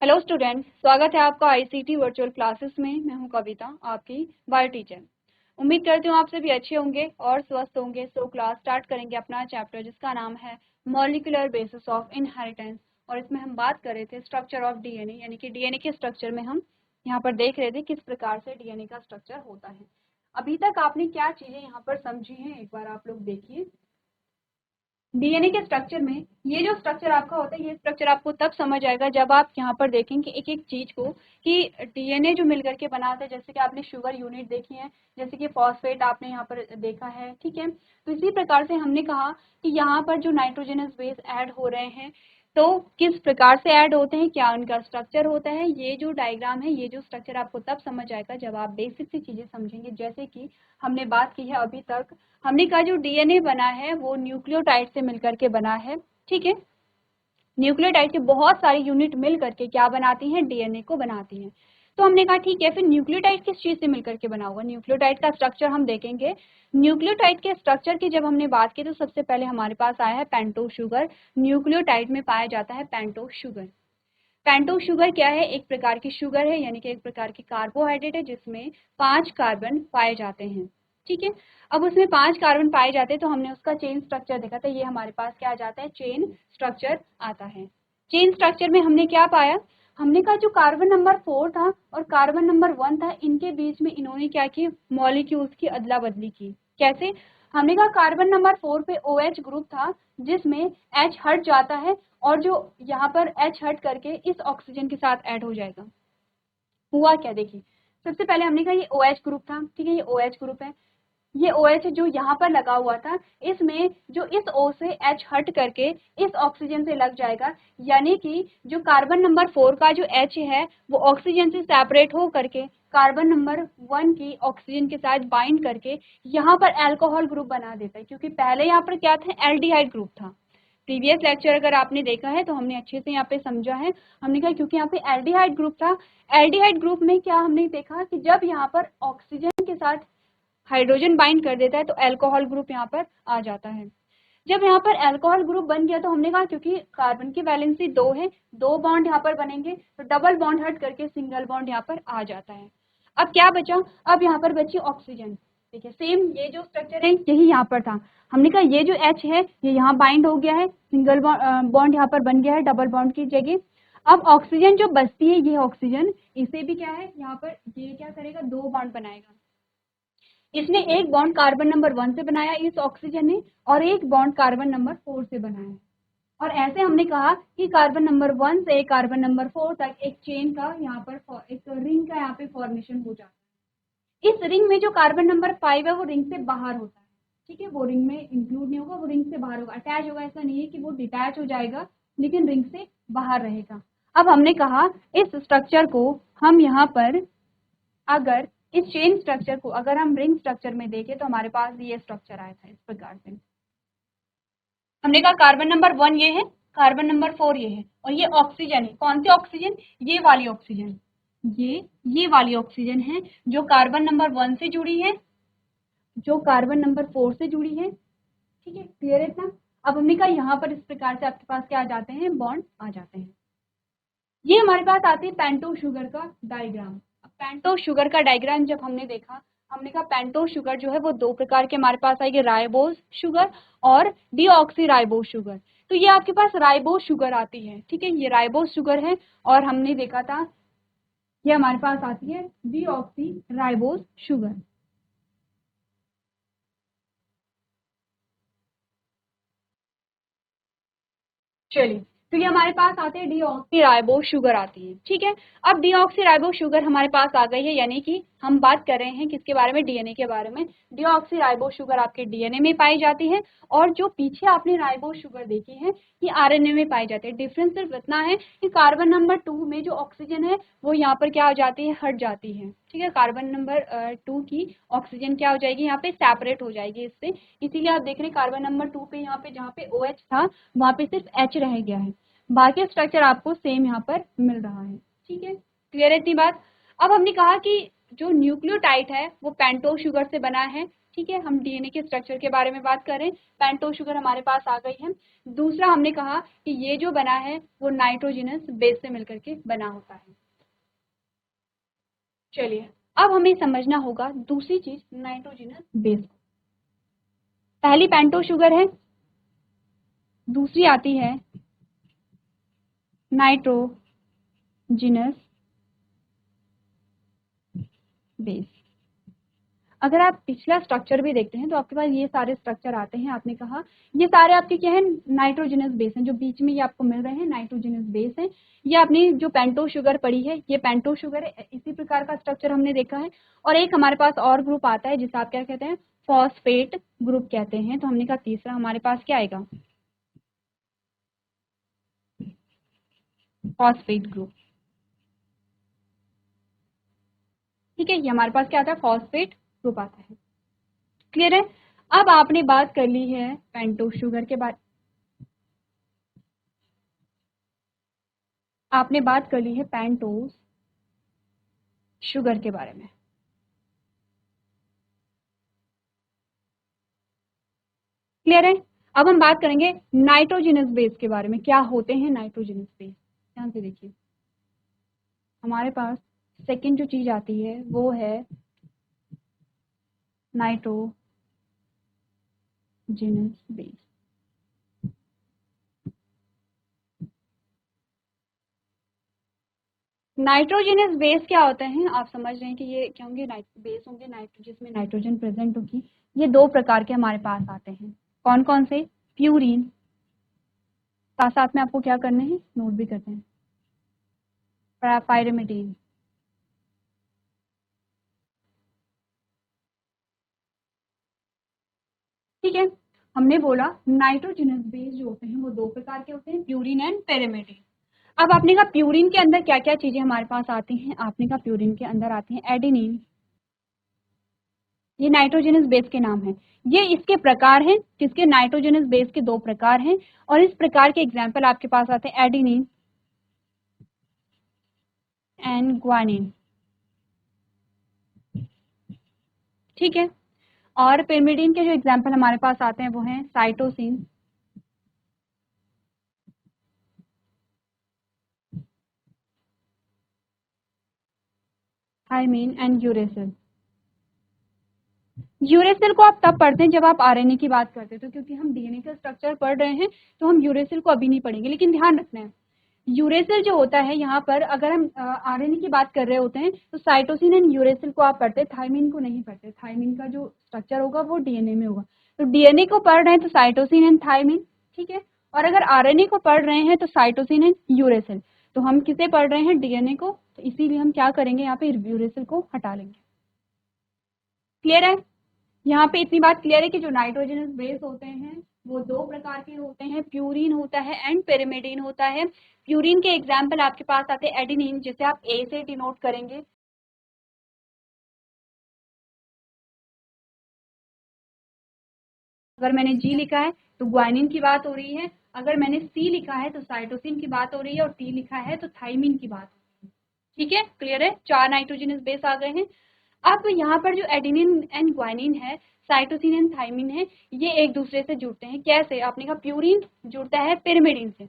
Hello students, स्वागत है आपका आईसीटी वर्चुअल क्लासेस में। मैं हूं कविता, आपकी बायो टीचर। उम्मीद करती हूं आप सभी अच्छे होंगे और स्वस्थ होंगे। सो क्लास स्टार्ट करेंगे अपना चैप्टर जिसका नाम है मॉलिक्यूलर बेसिस ऑफ इनहेरिटेंस। और इसमें हम बात कर रहे थे स्ट्रक्चर ऑफ डीएनए, यानी कि डीएनए के स्ट्रक्चर में हम यहाँ पर देख रहे थे किस प्रकार से डीएनए का स्ट्रक्चर होता है। अभी तक आपने क्या चीजें यहाँ पर समझी हैं, एक बार आप लोग देखिए। डीएनए के स्ट्रक्चर में ये जो स्ट्रक्चर आपका होता है, ये स्ट्रक्चर आपको तब समझ आएगा जब आप यहाँ पर देखेंगे एक एक चीज को कि डीएनए जो मिलकर के बनाते हैं। जैसे कि आपने शुगर यूनिट देखी है, जैसे कि फॉस्फेट आपने यहाँ पर देखा है, ठीक है। तो इसी प्रकार से हमने कहा कि यहाँ पर जो नाइट्रोजनस बेस ऐड हो रहे हैं तो किस प्रकार से ऐड होते हैं, क्या उनका स्ट्रक्चर होता है। ये जो डायग्राम है, ये जो स्ट्रक्चर आपको तब समझ आएगा जब आप बेसिक सी चीजें समझेंगे। जैसे कि हमने बात की है अभी तक, हमने कहा जो डीएनए बना है वो न्यूक्लियोटाइड से मिलकर के बना है, ठीक है। न्यूक्लियोटाइड के बहुत सारी यूनिट मिल करके क्या बनाती हैं, डीएनए को बनाती हैं। तो हमने कहा ठीक है, फिर न्यूक्लियोटाइड किस चीज से मिलकर के बना होगा। न्यूक्लियोटाइड का स्ट्रक्चर हम देखेंगे। न्यूक्लियोटाइड के स्ट्रक्चर की जब हमने बात की तो सबसे पहले हमारे पास आया है पेंटोस शुगर। न्यूक्लियोटाइड में पाया जाता है पेंटोस शुगर। पेंटोस शुगर क्या है, एक प्रकार की शुगर है, यानी कि एक प्रकार की कार्बोहाइड्रेट है जिसमें 5 कार्बन पाए जाते हैं, ठीक है। अब उसमें 5 कार्बन पाए जाते हैं तो हमने उसका चेन स्ट्रक्चर देखा था। ये हमारे पास क्या आ जाता है, चेन स्ट्रक्चर आता है। चेन स्ट्रक्चर में हमने क्या पाया, हमने कहा जो कार्बन नंबर 4 था और कार्बन नंबर 1 था, इनके बीच में इन्होंने क्या की, मॉलिक्यूल्स की अदला बदली की। कैसे, हमने कहा कार्बन नंबर 4 पे OH ग्रुप था जिसमें H हट जाता है और जो यहाँ पर H हट करके इस ऑक्सीजन के साथ ऐड हो जाएगा। हुआ क्या, देखिए। सबसे पहले हमने कहा ये OH ग्रुप था, ठीक है, ये OH ग्रुप है। ये OH जो यहाँ पर लगा हुआ था, इसमें जो इस O से H हट करके इस ऑक्सीजन से लग जाएगा, यानी कि जो कार्बन नंबर 4 का जो H है वो ऑक्सीजन से सेपरेट हो करके कार्बन नंबर 1 की ऑक्सीजन के साथ बाइंड करके यहाँ पर अल्कोहल ग्रुप बना देता है। क्योंकि पहले यहाँ पर क्या था, एल्डिहाइड ग्रुप था। प्रीवियस लेक्चर अगर आपने देखा है तो हमने अच्छे से यहाँ पे समझा है। हमने कहा क्योंकि यहाँ पे एल्डिहाइड ग्रुप था, एल्डिहाइड ग्रुप में क्या हमने देखा कि जब यहाँ पर ऑक्सीजन के साथ हाइड्रोजन बाइंड कर देता है तो अल्कोहल ग्रुप यहाँ पर आ जाता है। जब यहाँ पर अल्कोहल ग्रुप बन गया तो हमने कहा क्योंकि कार्बन की वैलेंसी 2 है, 2 बॉन्ड यहाँ पर बनेंगे तो डबल बॉन्ड हट करके सिंगल बॉन्ड यहाँ पर आ जाता है। अब क्या बचा, अब यहाँ पर बची ऑक्सीजन। देखिए सेम ये जो स्ट्रक्चर है यही यहाँ पर था। हमने कहा ये जो H है ये यहाँ बाइंड हो गया है, सिंगल बॉन्ड यहाँ पर बन गया है डबल बॉन्ड की जगह। अब ऑक्सीजन जो बचती है, ये ऑक्सीजन, इसे भी क्या है यहाँ पर ये क्या करेगा, 2 बॉन्ड बनाएगा। इसने एक बॉन्ड कार्बन नंबर 1 से बनाया इस ऑक्सीजन ने, और एक बॉन्ड कार्बन नंबर 4 से बनाया। और ऐसे हमने कहा कि कार्बन नंबर 1 से कार्बन नंबर 4 तक एक चेन का यहाँ पर एक रिंग का यहाँ पे फॉर्मेशन हो जाता है। इस रिंग में जो कार्बन नंबर 5 है वो रिंग से बाहर होता है, ठीक है। वो रिंग में इंक्लूड नहीं होगा, वो रिंग से बाहर होगा, अटैच होगा। ऐसा नहीं है कि वो डिटैच हो जाएगा, लेकिन रिंग से बाहर रहेगा। अब हमने कहा इस स्ट्रक्चर को हम यहाँ पर अगर इस चेन स्ट्रक्चर को अगर हम रिंग स्ट्रक्चर में देखें तो हमारे पास ये स्ट्रक्चर आया था इस प्रकार से। हमने कहा कार्बन नंबर 1 ये है, कार्बन नंबर 4 ये है, और ये ऑक्सीजन है। कौन सी ऑक्सीजन, ये वाली ऑक्सीजन, ये वाली ऑक्सीजन है जो कार्बन नंबर 1 से जुड़ी है, जो कार्बन नंबर 4 से जुड़ी है, ठीक है। क्लियर है इतना। अब हमने कहा यहाँ पर इस प्रकार से आपके पास क्या आ जाते हैं, बॉन्ड आ जाते हैं। ये हमारे पास आती है पेंटोस शुगर का डायग्राम। अब पेंटोस शुगर का डायग्राम जब हमने देखा, हमने कहा पेंटोस शुगर जो है वो 2 प्रकार के हमारे पास आएगी, राइबोस शुगर और डीऑक्सी राइबोस शुगर। तो ये आपके पास राइबोस शुगर आती है, ठीक है, ये राइबोस शुगर है। और हमने देखा था ये हमारे पास आती है डीऑक्सी राइबोस शुगर। चलिए, तो ये हमारे पास आते हैं डीऑक्सी राइबोस शुगर आती है, ठीक है। अब डीऑक्सी राइबोस शुगर हमारे पास आ गई है, यानी कि हम बात कर रहे हैं किसके बारे में, डीएनए के बारे में। डीऑक्सी राइबोस शुगर आपके डीएनए में पाई जाती है, और जो पीछे आपने राइबोस शुगर देखी है ये आरएनए में पाई जाती है। डिफरेंस सिर्फ इतना है कि कार्बन नंबर 2 में जो ऑक्सीजन है वो यहाँ पर क्या हो जाती है, हट जाती है, ठीक है। कार्बन नंबर 2 की ऑक्सीजन क्या हो जाएगी, यहाँ पे सेपरेट हो जाएगी इससे। इसीलिए आप देख रहे हैं कार्बन नंबर 2 पे यहाँ पे जहाँ पे OH था वहां पे सिर्फ H रह गया है, बाकी स्ट्रक्चर आपको सेम यहाँ पर मिल रहा है, ठीक है। क्लियर है इतनी बात। अब हमने कहा कि जो न्यूक्लियोटाइड है वो पेंटोस शुगर से बना है, ठीक है, हम डीएनए के स्ट्रक्चर के बारे में बात करें, पेंटोज शुगर हमारे पास आ गई है। दूसरा हमने कहा कि ये जो बना है वो नाइट्रोजनस बेस से मिलकर के बना होता है। चलिए अब हमें समझना होगा दूसरी चीज नाइट्रोजनस बेस। पहली पेंटोज शुगर है, दूसरी आती है नाइट्रोजनस बेस। अगर आप पिछला स्ट्रक्चर भी देखते हैं तो आपके पास ये सारे स्ट्रक्चर आते हैं। आपने कहा ये सारे आपके क्या है, नाइट्रोजनस बेस हैं। जो बीच में ये आपको मिल रहे हैं नाइट्रोजनस बेस हैं। ये अपनी जो पेंटोज शुगर पड़ी है ये पेंटोज शुगर है, इसी प्रकार का स्ट्रक्चर हमने देखा है। और एक हमारे पास और ग्रुप आता है जिसे आप क्या कहते हैं, फॉस्फेट ग्रुप कहते हैं। तो हमने कहा तीसरा हमारे पास क्या आएगा, फॉस्फेट ग्रुप। ठीक है, ये हमारे पास क्या आता है, फॉस्फेट ग्रुप आता है। क्लियर है। अब आपने बात कर ली है पेंटोज शुगर के बारे, आपने बात कर ली है पेंटोज शुगर के बारे में। क्लियर है। अब हम बात करेंगे नाइट्रोजनस बेस के बारे में। क्या होते हैं नाइट्रोजनस बेस, ध्यान से देखिए। हमारे पास सेकंड जो चीज आती है वो है नाइट्रोजनस बेस। नाइट्रोजनस बेस क्या होते हैं, आप समझ रहे हैं कि ये क्या होंगे, बेस होंगे जिसमें नाइट्रोजन प्रेजेंट होगी। ये दो प्रकार के हमारे पास आते हैं। कौन कौन से, प्यूरिन, साथ साथ में आपको क्या करने हैं, नोट भी करते हैं, पायरिमिडीन। ठीक है, हमने बोला नाइट्रोजनस बेस जो होते हैं वो दो प्रकार के होते हैं, प्यूरिन एंड पेरिमिडीन। अब आपने कहा प्यूरिन के अंदर क्या क्या चीजें हमारे पास आती हैं, आपने कहा प्यूरिन के अंदर आती हैं एडेनिन। ये नाइट्रोजनस बेस के नाम है। ये इसके प्रकार हैं, किसके, नाइट्रोजनस बेस के दो प्रकार हैं। और इस प्रकार के एग्जाम्पल आपके पास आते हैं एडेनिन एंड ग्वानिन। ठीक है, और पिरिमिडीन के जो एग्जाम्पल हमारे पास आते हैं वो हैं cytosine, thymine and uracil. Uracil को आप तब पढ़ते हैं जब आप आरएनए की बात करते हैं, तो क्योंकि हम डीएनए का स्ट्रक्चर पढ़ रहे हैं तो हम यूरेसिल को अभी नहीं पढ़ेंगे। लेकिन ध्यान रखना है, यूरेसिल जो होता है यहाँ पर, अगर हम आरएनए की बात कर रहे होते हैं तो साइटोसिन एंड यूरेसिल को आप पढ़ते हैं, थायमीन को नहीं पढ़ते। थायमीन का जो स्ट्रक्चर होगा वो डीएनए में होगा। तो डीएनए को पढ़ रहे हैं तो साइटोसिन एंड थायमीन। ठीक है, और अगर आरएनए को पढ़ रहे हैं तो साइटोसिन एंड यूरेसिल। तो हम किसे पढ़ रहे हैं, डीएनए को, तो इसीलिए हम क्या करेंगे, यहाँ पे यूरेसिल को हटा लेंगे। क्लियर है। यहाँ पे इतनी बात क्लियर है कि जो नाइट्रोजनस बेस होते हैं वो दो प्रकार के होते हैं, प्यूरिन होता है एंड पेरिमिडीन होता है। प्यूरिन के एग्जाम्पल आपके पास आते हैं एडेनिन, जिसे आप ए से डिनोट करेंगे। अगर मैंने जी लिखा है तो ग्वानिन की बात हो रही है, अगर मैंने सी लिखा है तो साइटोसिन की बात हो रही है, और टी लिखा है तो थाइमिन की बात हो रही है। ठीक है, क्लियर है। चार नाइट्रोजनस बेस आ गए हैं। अब यहाँ पर जो एडेनिन एंड ग्वानिन है, साइटोसिन एंड थाइमिन है, ये एक दूसरे से जुड़ते हैं। कैसे, आपने कहा प्यूरिन जुड़ता है पिरिमिडीन से।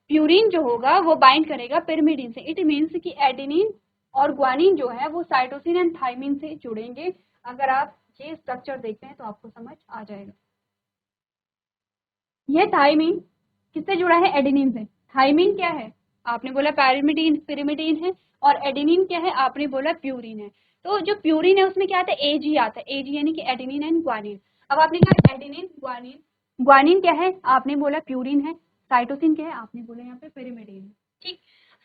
प्यूरिन जो होगा वो बाइंड करेगा पिरिमिडीन से। इट मीन्स कि एडेनिन और ग्वानिन जो है वो साइटोसिन एंड थाइमिन से जुड़ेंगे। अगर आप ये स्ट्रक्चर देखते हैं तो आपको समझ आ जाएगा। ये थाइमिन किससे जुड़ा है, एडेनिन से। थाइमिन क्या है, आपने बोला पैरिमिडीन, पिरिमिडीन है। और एडेनिन क्या है, आपने बोला प्यूरिन है। तो जो प्यूरिन है उसमें क्या आता है, एजी आता है। एजी यानी कि एडेनिन एंड ग्वानिन। अब आपने कहा एडेनिन ग्वानिन, ग्वानिन क्या है, आपने बोला प्यूरिन है। साइटोसिन क्या है, आपने बोला यहाँ पे पिरिमिडीन है। ठीक,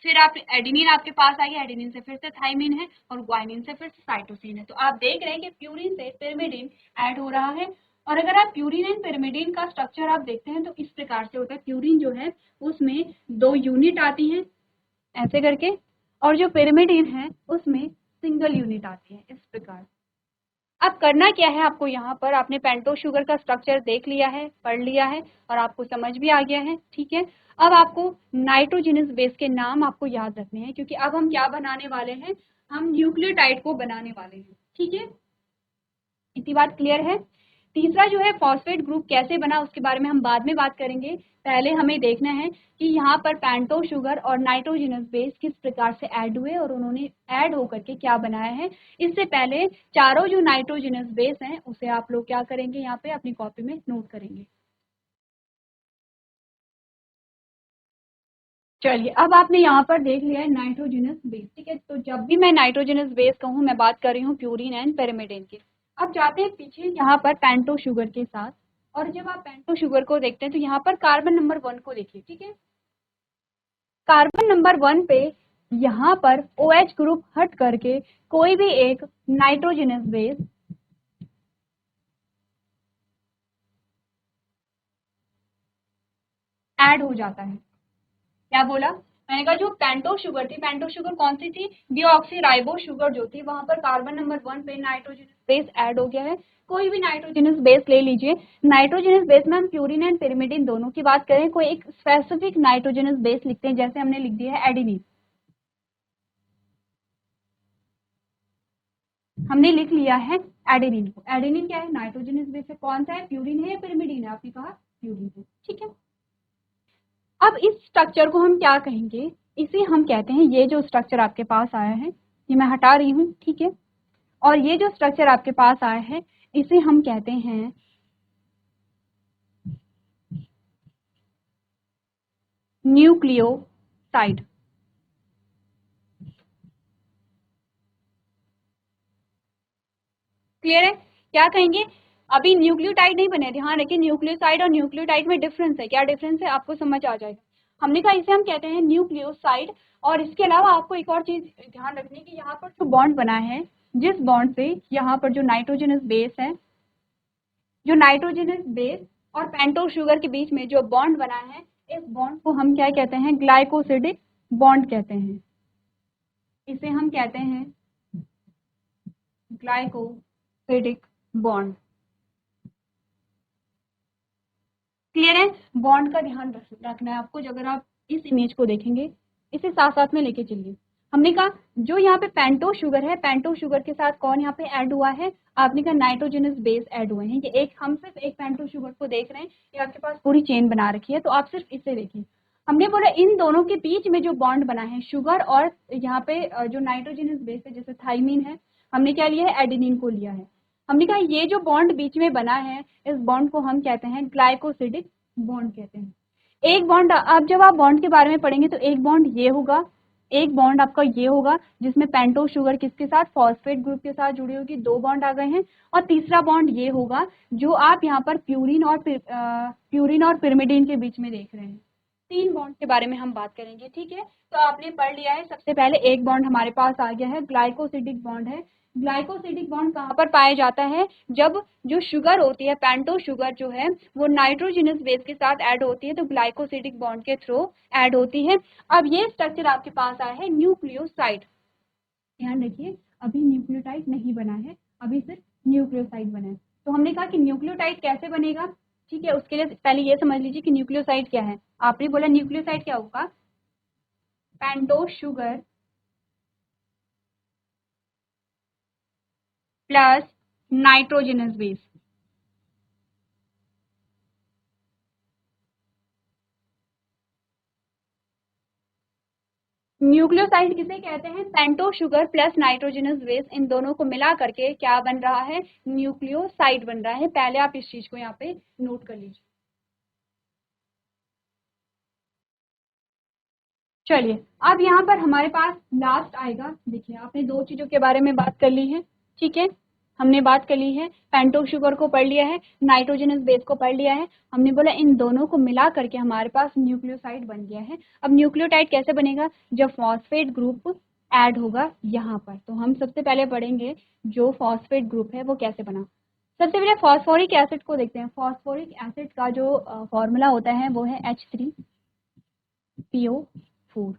फिर आप एडेनिन आपके पास आई, एडेनिन से फिर से थाइमिन है, और ग्वानिन से फिर से साइटोसिन है। तो आप देख रहे हैं कि प्यूरिन से पिरिमिडीन ऐड हो रहा है। और अगर आप प्यूरिन एंड पिरिमिडीन का स्ट्रक्चर आप देखते हैं तो इस प्रकार से होता है। प्यूरिन जो है उसमें दो यूनिट आती हैं ऐसे करके, और जो पिरिमिडीन है उसमें सिंगल यूनिट आती है इस प्रकार। अब करना क्या है आपको, यहाँ पर आपने पेंटोज शुगर का स्ट्रक्चर देख लिया है, पढ़ लिया है, और आपको समझ भी आ गया है। ठीक है, अब आपको नाइट्रोजनस बेस के नाम आपको याद रखने हैं, क्योंकि अब हम क्या बनाने वाले हैं, हम न्यूक्लियोटाइड को बनाने वाले हैं। ठीक है, इतनी बात क्लियर है। तीसरा जो है फॉस्फेट ग्रुप कैसे बना उसके बारे में हम बाद में बात करेंगे। पहले हमें देखना है कि यहाँ पर पेंटो शुगर और नाइट्रोजनस बेस किस प्रकार से ऐड हुए और उन्होंने ऐड होकर के क्या बनाया है। इससे पहले चारों जो नाइट्रोजनस बेस हैं उसे आप लोग क्या करेंगे, यहाँ पे अपनी कॉपी में नोट करेंगे। चलिए, अब आपने यहाँ पर देख लिया है नाइट्रोजनस बेस, ठीक है। तो जब भी मैं नाइट्रोजनस बेस कहूँ मैं बात कर रही हूँ प्यूरिन एंड पेरिमिडिन की। अब जाते हैं पीछे यहाँ पर पेंटो शुगर के साथ, और जब आप पेंटो शुगर को देखते हैं तो यहाँ पर कार्बन नंबर 1 को देखिए, ठीक है। कार्बन नंबर 1 पे यहाँ पर OH ग्रुप हट करके कोई भी एक नाइट्रोजनस बेस ऐड हो जाता है। क्या बोला मैंने? कहा जो पेंटो शुगर थी, पेंटो शुगर कौन सी थी? डीऑक्सीराइबो शुगर जो थी, वहां पर कार्बन नंबर 1 पे नाइट्रोजनस बेस ऐड हो गया है। कोई भी नाइट्रोजनस बेस ले लीजिए। नाइट्रोजनस बेस में हम प्यूरिन एंड पिरिमिडिन दोनों की बात करें, कोई एक स्पेसिफिक नाइट्रोजनस बेस लिखते हैं, जैसे हमने लिख दिया है एडेनिन। हमने लिख लिया है एडेनिन को। एडेनिन क्या है? नाइट्रोजनस बेस है। कौन सा है? प्यूरिन है या पिरिमिडिन है? आपने कहा प्यूरिन है, ठीक है। अब इस स्ट्रक्चर को हम क्या कहेंगे? इसे हम कहते हैं, ये जो स्ट्रक्चर आपके पास आया है, ये मैं हटा रही हूँ, ठीक है। और ये जो स्ट्रक्चर आपके पास आया है इसे हम कहते हैं न्यूक्लियोसाइड। क्लियर है? क्या कहेंगे? अभी न्यूक्लियोटाइड नहीं बने, ध्यान रखिए। न्यूक्लियोसाइड और न्यूक्लियोटाइड में डिफरेंस है। क्या डिफरेंस है आपको समझ आ जाएगा। हमने कहा इसे हम कहते हैं न्यूक्लियोसाइड। और इसके अलावा आपको एक और चीज ध्यान रखनी कि यहाँ पर जो बॉन्ड बना है, जिस बॉन्ड से यहाँ पर जो नाइट्रोजनस बेस है, जो नाइट्रोजनस बेस और पेंटो शुगर के बीच में जो बॉन्ड बना है, इस बॉन्ड को हम क्या कहते हैं? ग्लाइकोसिडिक बॉन्ड कहते हैं। इसे हम कहते हैं ग्लाइकोसिडिक बॉन्ड। क्लियर है? बॉन्ड का ध्यान रखना है आपको। अगर आप इस इमेज को देखेंगे, इसे साथ साथ में लेके चलिए। हमने कहा जो यहाँ पे पेंटो शुगर है, पेंटो शुगर के साथ कौन यहाँ पे ऐड हुआ है? आपने कहा नाइट्रोजनस बेस ऐड हुए हैं। ये एक, हम सिर्फ एक पेंटो शुगर को देख रहे हैं, ये आपके पास पूरी चेन बना रखी है, तो आप सिर्फ इसे देखिए। हमने बोला इन दोनों के बीच में जो बॉन्ड बना है, शुगर और यहाँ पे जो नाइट्रोजनस बेस है, जैसे थाइमीन है, हमने क्या लिया है? एडेनिन को लिया है। हमने कहा ये जो बॉन्ड बीच में बना है, इस बॉन्ड को हम कहते हैं ग्लाइकोसिडिक बॉन्ड कहते हैं। एक बॉन्ड, अब जब आप बॉन्ड के बारे में पढ़ेंगे तो एक बॉन्ड ये होगा, एक बॉन्ड आपका ये होगा जिसमें पेंटो शुगर किसके साथ? फॉस्फेट ग्रुप के साथ जुड़ी होगी। दो बॉन्ड आ गए हैं। और तीसरा बॉन्ड ये होगा जो आप यहाँ पर प्यूरिन और पिरिमिडिन के बीच में देख रहे हैं। तीन बॉन्ड के बारे में हम बात करेंगे, ठीक है। तो आपने पढ़ लिया है। सबसे पहले एक बॉन्ड हमारे पास आ गया है, ग्लाइकोसिडिक बॉन्ड है। ग्लाइकोसिडिक बॉन्ड कहाँ पर पाया जाता है? जब जो शुगर होती है, पेंटो शुगर जो है, वो नाइट्रोजनस बेस के साथ ऐड होती है, तो ग्लाइकोसिडिक बॉन्ड के थ्रू ऐड होती है। अब ये स्ट्रक्चर आपके पास आया है न्यूक्लियोसाइड। ध्यान रखिए, अभी न्यूक्लियोटाइड नहीं बना है, अभी सिर्फ न्यूक्लियोसाइड बना है। तो हमने कहा कि न्यूक्लियोटाइड कैसे बनेगा, ठीक है। उसके लिए पहले ये समझ लीजिए कि न्यूक्लियोसाइड क्या है। आपने बोला न्यूक्लियोसाइड क्या होगा? Pento sugar plus nitrogenous base. Nucleoside किसे कहते हैं? Pento sugar plus nitrogenous base, इन दोनों को मिला करके क्या बन रहा है? न्यूक्लियोसाइड बन रहा है। पहले आप इस चीज को यहाँ पे नोट कर लीजिए। चलिए, अब यहाँ पर हमारे पास लास्ट आएगा। देखिए, आपने दो चीजों के बारे में बात कर ली है, ठीक है। हमने बात कर ली है, पेंटो शुगर को पढ़ लिया है, नाइट्रोजनस बेस को पढ़ लिया है। हमने बोला इन दोनों को मिला करके हमारे पास न्यूक्लियोसाइड बन गया है। अब न्यूक्लियोटाइड कैसे बनेगा? जब फॉस्फेट ग्रुप ऐड होगा यहाँ पर। तो हम सबसे पहले पढ़ेंगे जो फॉस्फेट ग्रुप है वो कैसे बना। सबसे पहले फॉस्फोरिक एसिड को देखते हैं। फॉस्फोरिक एसिड का जो फॉर्मूला होता है वो है H3PO4,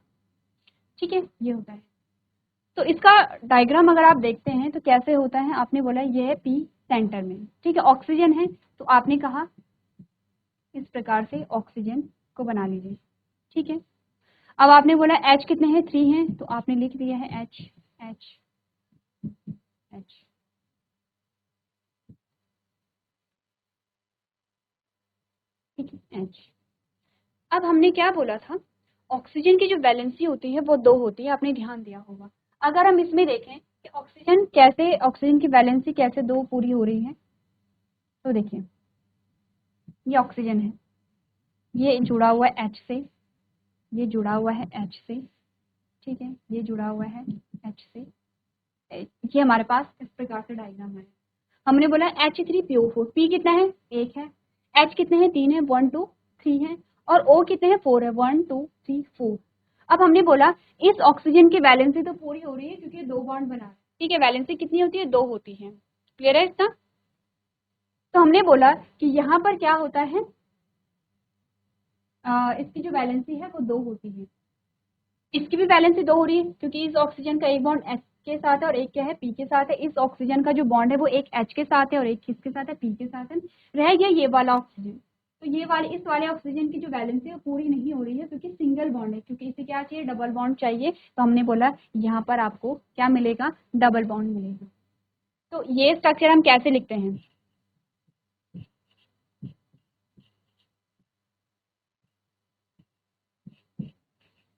ठीक है। ये होता है। तो इसका डायग्राम अगर आप देखते हैं तो कैसे होता है? आपने बोला ये है P सेंटर में, ठीक है। ऑक्सीजन है, तो आपने कहा इस प्रकार से ऑक्सीजन को बना लीजिए, ठीक है। अब आपने बोला H कितने हैं? 3 हैं, तो आपने लिख दिया है H H H। ठीक है, H। अब हमने क्या बोला था, ऑक्सीजन की जो वैलेंसी होती है वो 2 होती है, आपने ध्यान दिया होगा। अगर हम इसमें देखें कि ऑक्सीजन की वैलेंसी कैसे 2 पूरी हो रही है, तो देखिए ये ऑक्सीजन है, ये जुड़ा हुआ है H से, ये जुड़ा हुआ है H से, ठीक है, ये जुड़ा हुआ है H से, ये हमारे पास इस प्रकार से डायग्राम है। हमने बोला H3PO4, P कितना है 1 है, H कितने हैं 3 है, 1 2 3 है, और O कितने हैं 4 है, 1 2 3 4। अब हमने बोला इस ऑक्सीजन की वैलेंसी तो पूरी हो रही है क्योंकि 2 बॉन्ड बना है, ठीक है, वैलेंसी कितनी होती है 2 होती है, क्लियर है इतना। तो हमने बोला कि यहाँ पर क्या होता है, इसकी जो वैलेंसी है वो 2 होती है, इसकी भी वैलेंसी 2 हो रही है क्योंकि इस ऑक्सीजन का एक बॉन्ड H के साथ है और एक क्या है P के साथ है। इस ऑक्सीजन का जो बॉन्ड है वो एक H के साथ है और एक किसके साथ है, P के साथ है। रह गया ये वाला ऑक्सीजन, तो ये वाले इस वाले ऑक्सीजन की जो वैलेंसी है वो पूरी नहीं हो रही है क्योंकि सिंगल बॉन्ड है, क्योंकि इसे क्या चाहिए, डबल बॉन्ड चाहिए। तो हमने बोला यहाँ पर आपको क्या मिलेगा, डबल बॉन्ड मिलेगा। तो ये स्ट्रक्चर हम कैसे लिखते हैं,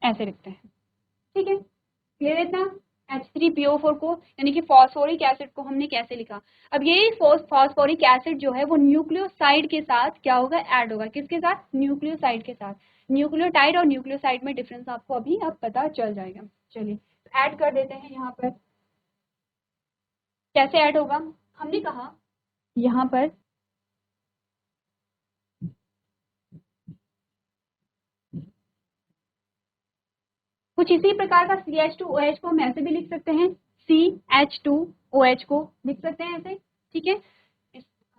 ऐसे लिखते हैं, ठीक है, क्लियर है इतना। H3PO4 को यानी कि फॉस्फोरिक एसिड को हमने कैसे लिखा, अब ये फॉस्फोरिक एसिड जो है वो न्यूक्लियोसाइड के साथ क्या होगा, ऐड होगा, किसके साथ, न्यूक्लियोसाइड के साथ। न्यूक्लियोटाइड और न्यूक्लियोसाइड में डिफरेंस आपको अभी अब पता चल जाएगा। चलिए तो ऐड कर देते हैं यहाँ पर, कैसे ऐड होगा, हमने कहा यहाँ पर कुछ इसी प्रकार का CH2OH को हम ऐसे भी लिख सकते हैं, CH2OH को लिख सकते हैं ऐसे, ठीक है।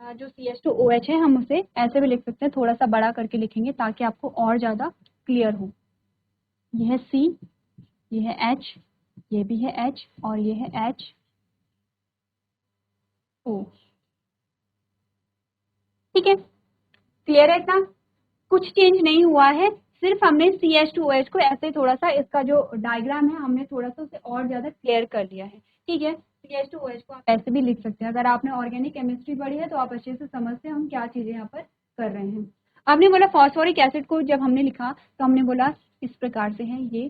जो CH2OH है हम उसे ऐसे भी लिख सकते हैं, थोड़ा सा बड़ा करके लिखेंगे ताकि आपको और ज़्यादा क्लियर हो। यह है C, ये है H, ये भी है H और ये है HO, ठीक है, क्लियर है इतना। कुछ चेंज नहीं हुआ है, सिर्फ हमने CH2OH को ऐसे थोड़ा सा, इसका जो डायग्राम है हमने थोड़ा सा उसे और ज़्यादा क्लियर कर लिया है, ठीक है। CH2OH को आप ऐसे भी लिख सकते हैं, अगर आपने ऑर्गेनिक केमिस्ट्री पढ़ी है तो आप अच्छे से समझते हैं हम क्या चीज़ें यहाँ पर कर रहे हैं। आपने बोला फॉस्फोरिक एसिड को जब हमने लिखा तो हमने बोला इस प्रकार से है ये,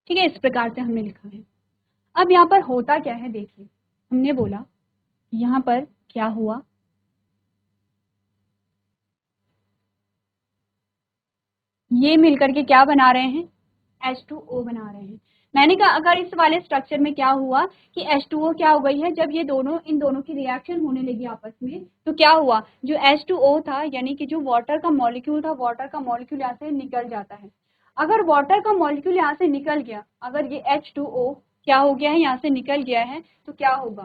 ठीक है, इस प्रकार से हमने लिखा है। अब यहाँ पर होता क्या है देखिए, हमने बोला यहाँ पर क्या हुआ, ये मिलकर के क्या बना रहे हैं, H2O बना रहे हैं। मैंने कहा अगर इस वाले स्ट्रक्चर में क्या हुआ कि H2O क्या हो गई है, जब ये दोनों इन दोनों की रिएक्शन होने लगी आपस में तो क्या हुआ, जो H2O था यानी कि जो वाटर का मॉलिक्यूल था, वाटर का मॉलिक्यूल यहाँ से निकल जाता है। अगर वाटर का मॉलिक्यूल यहाँ से निकल गया, अगर ये H2O क्या हो गया है, यहाँ से निकल गया है, तो क्या होगा,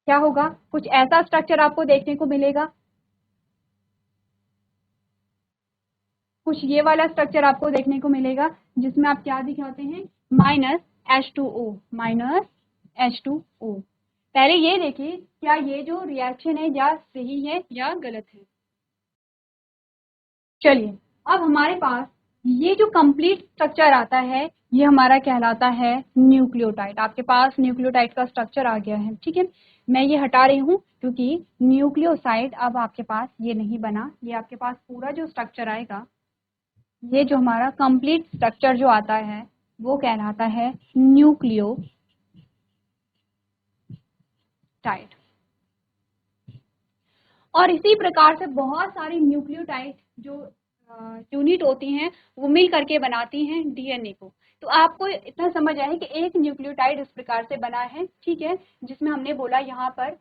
क्या होगा, कुछ ऐसा स्ट्रक्चर आपको देखने को मिलेगा, कुछ ये वाला स्ट्रक्चर आपको देखने को मिलेगा जिसमें आप क्या दिखाते हैं, -H2O, -H2O। पहले ये देखिए क्या ये जो रिएक्शन है या सही है या गलत है। चलिए अब हमारे पास ये जो कंप्लीट स्ट्रक्चर आता है ये हमारा कहलाता है न्यूक्लियोटाइड। आपके पास न्यूक्लियोटाइड का स्ट्रक्चर आ गया है, ठीक है। मैं ये हटा रही हूँ क्योंकि न्यूक्लियोसाइड अब आपके पास ये नहीं बना, ये आपके पास पूरा जो स्ट्रक्चर आएगा, ये जो हमारा कंप्लीट स्ट्रक्चर जो आता है वो कहलाता है न्यूक्लियोटाइड। और इसी प्रकार से बहुत सारी न्यूक्लियोटाइड जो यूनिट होती हैं वो मिल करके बनाती हैं डीएनए को। तो आपको इतना समझ आया कि एक न्यूक्लियोटाइड इस प्रकार से बना है, ठीक है, जिसमें हमने बोला यहाँ पर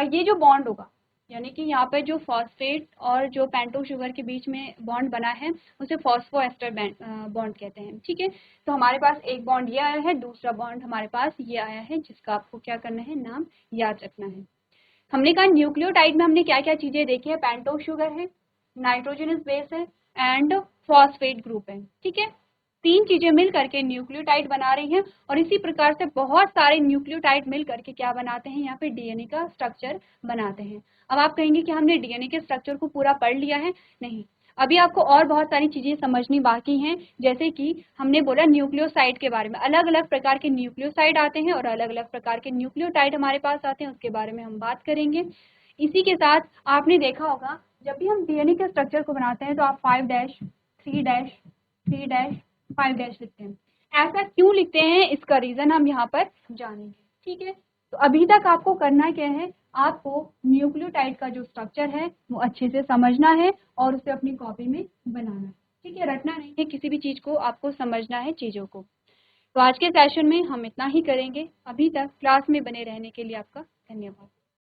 ये जो बॉन्ड होगा यानी कि यहाँ पर जो फॉस्फेट और जो पेंटो शुगर के बीच में बॉन्ड बना है उसे फॉस्फोएस्टर बॉन्ड कहते हैं, ठीक है। तो हमारे पास एक बॉन्ड ये आया है, दूसरा बॉन्ड हमारे पास ये आया है जिसका आपको क्या करना है, नाम याद रखना है। हमने कहा न्यूक्लियोटाइड में हमने क्या क्या चीजें देखी है, पेंटोस शुगर है, नाइट्रोजनस बेस है एंड फॉस्फेट ग्रुप है, ठीक है। 3 चीजें मिल करके न्यूक्लियोटाइड बना रही हैं और इसी प्रकार से बहुत सारे न्यूक्लियोटाइड मिल करके क्या बनाते हैं, यहाँ पे डीएनए का स्ट्रक्चर बनाते हैं। अब आप कहेंगे कि हमने डीएनए के स्ट्रक्चर को पूरा पढ़ लिया है, नहीं, अभी आपको और बहुत सारी चीजें समझनी बाकी हैं, जैसे कि हमने बोला न्यूक्लियोसाइड के बारे में। अलग अलग प्रकार के न्यूक्लियोसाइड आते हैं और अलग अलग प्रकार के न्यूक्लियोटाइड हमारे पास आते हैं, उसके बारे में हम बात करेंगे। इसी के साथ आपने देखा होगा जब भी हम डीएनए के स्ट्रक्चर को बनाते हैं तो आप 5 3 3 5 लिखते हैं। ऐसा क्यों लिखते हैं, इसका रीजन हम यहाँ पर जानेंगे। ठीक है, तो अभी तक आपको करना क्या है, आपको न्यूक्लियोटाइड का जो स्ट्रक्चर है वो अच्छे से समझना है और उसे अपनी कॉपी में बनाना है। ठीक है, रटना नहीं है किसी भी चीज को, आपको समझना है चीजों को। तो आज के सेशन में हम इतना ही करेंगे। अभी तक क्लास में बने रहने के लिए आपका धन्यवाद।